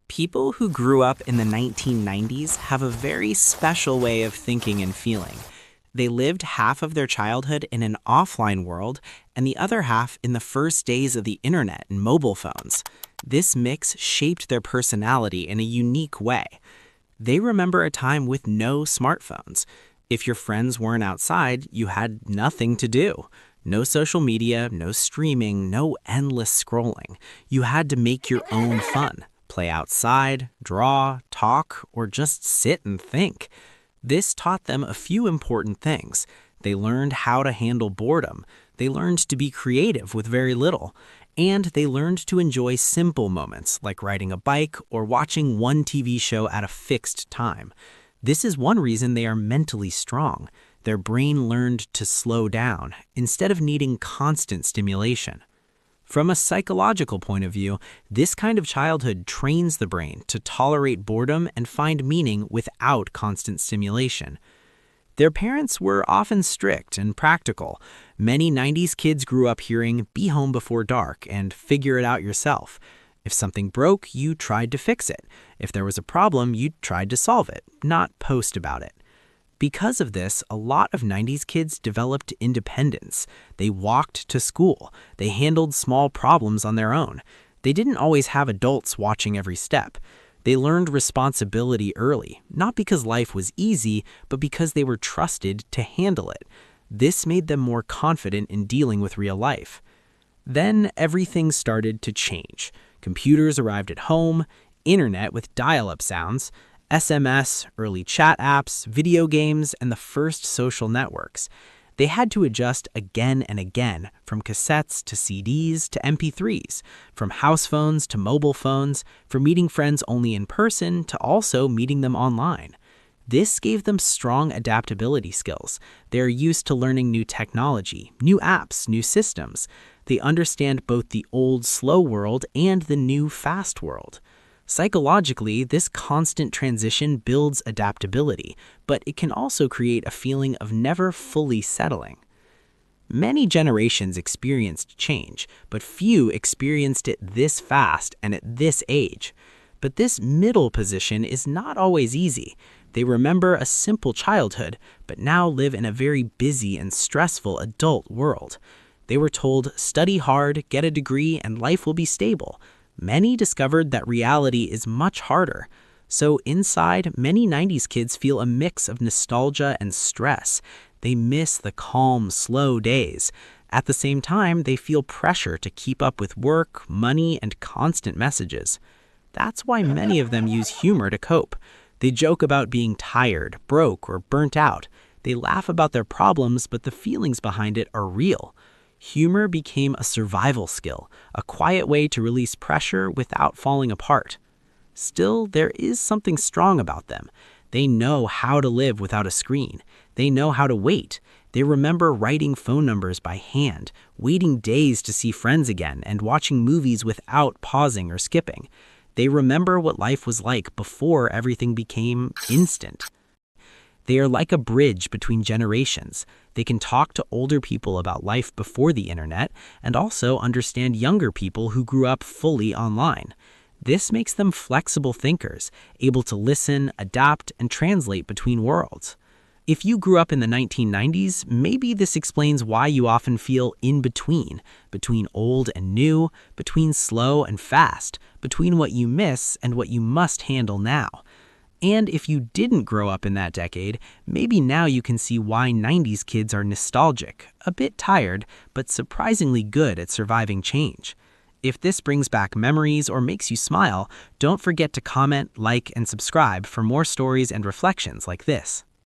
People who grew up in the 1990s have a very special way of thinking and feeling. They lived half of their childhood in an offline world and the other half in the first days of the internet and mobile phones. This mix shaped their personality in a unique way. They remember a time with no smartphones. If your friends weren't outside, you had nothing to do. No social media, no streaming, no endless scrolling. You had to make your own fun. Play outside, draw, talk, or just sit and think. This taught them a few important things. They learned how to handle boredom. They learned to be creative with very little. And they learned to enjoy simple moments like riding a bike or watching one TV show at a fixed time. This is one reason they are mentally strong. Their brain learned to slow down instead of needing constant stimulation. From a psychological point of view, this kind of childhood trains the brain to tolerate boredom and find meaning without constant stimulation. Their parents were often strict and practical. Many 90s kids grew up hearing, "Be home before dark and figure it out yourself." If something broke, you tried to fix it. If there was a problem, you tried to solve it, not post about it. Because of this, a lot of 90s kids developed independence. They walked to school. They handled small problems on their own. They didn't always have adults watching every step. They learned responsibility early, not because life was easy, but because they were trusted to handle it. This made them more confident in dealing with real life. Then everything started to change. Computers arrived at home, internet with dial-up sounds, SMS, early chat apps, video games, and the first social networks. They had to adjust again and again, from cassettes to CDs to MP3s, from house phones to mobile phones, from meeting friends only in person to also meeting them online. This gave them strong adaptability skills. They are used to learning new technology, new apps, new systems. They understand both the old, slow world and the new, fast world. Psychologically, this constant transition builds adaptability, but it can also create a feeling of never fully settling. Many generations experienced change, but few experienced it this fast and at this age. But this middle position is not always easy. They remember a simple childhood, but now live in a very busy and stressful adult world. They were told, study hard, get a degree, and life will be stable. Many discovered that reality is much harder. So inside, many 90s kids feel a mix of nostalgia and stress. They miss the calm, slow days. At the same time, they feel pressure to keep up with work, money, and constant messages. That's why many of them use humor to cope. They joke about being tired, broke, or burnt out. They laugh about their problems, but the feelings behind it are real. Humor became a survival skill, a quiet way to release pressure without falling apart. Still, there is something strong about them. They know how to live without a screen. They know how to wait. They remember writing phone numbers by hand, waiting days to see friends again, and watching movies without pausing or skipping. They remember what life was like before everything became instant. They are like a bridge between generations. They can talk to older people about life before the internet and also understand younger people who grew up fully online. This makes them flexible thinkers, able to listen, adapt, and translate between worlds. If you grew up in the 1990s, maybe this explains why you often feel in between old and new, between slow and fast, between what you miss and what you must handle now. And if you didn't grow up in that decade, maybe now you can see why 90s kids are nostalgic, a bit tired, but surprisingly good at surviving change. If this brings back memories or makes you smile, don't forget to comment, like, and subscribe for more stories and reflections like this.